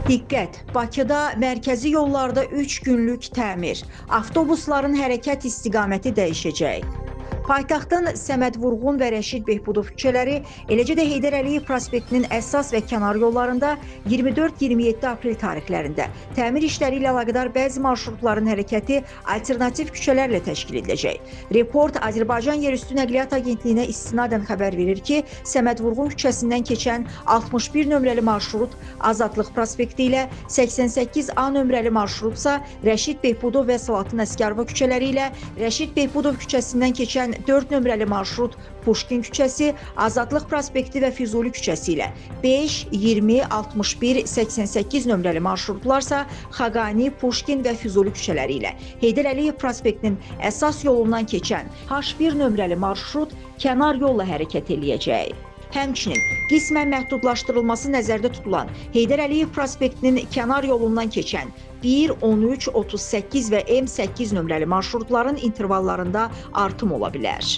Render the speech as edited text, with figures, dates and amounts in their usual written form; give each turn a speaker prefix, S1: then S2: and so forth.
S1: Diqqət! Bakıda mərkəzi yollarda 3 günlük təmir. Avtobusların hərəkət istiqaməti dəyişəcək. Paytaxtın Səməd Vurğun və Rəşid Behbudov küçələri, eləcə də Heydər Əliyev prospektinin əsas və kənar yollarında 24-27 aprel tarixlərində təmir işləri ilə əlaqədar bəzi marşrutların hərəkəti alternativ küçələrlə təşkil ediləcək. Report Azərbaycan Yerüstü Nəqliyyat Agentliyinə istinadən xəbər verir ki, Səməd Vurğun küçəsindən keçən 61 nömrəli marşrut Azadlıq prospekti ilə, 88A nömrəli marşrutsa Rəşid Behbudov və Salatın Əsgərova küçələri ilə, Rəşid Behbudov küçəsindən keçən 4 nömrəli marşrut Puşkin küçəsi, Azadlıq prospekti və Füzuli küçəsi ilə, 5, 20, 61, 88 nömrəli marşrutlarsa Xaqani, Puşkin və Füzuli küçələri ilə, Heydər Əliyev prospektinin əsas yolundan keçən H1 nömrəli marşrut kənar yolla hərəkət eləyəcək. Həmçinin qismən məhdudlaşdırılması nəzərdə tutulan Heydər Əliyev prospektinin kənar yolundan keçən 1, 13, 38 və M8 nömrəli marşrutların intervallarında artım ola bilər.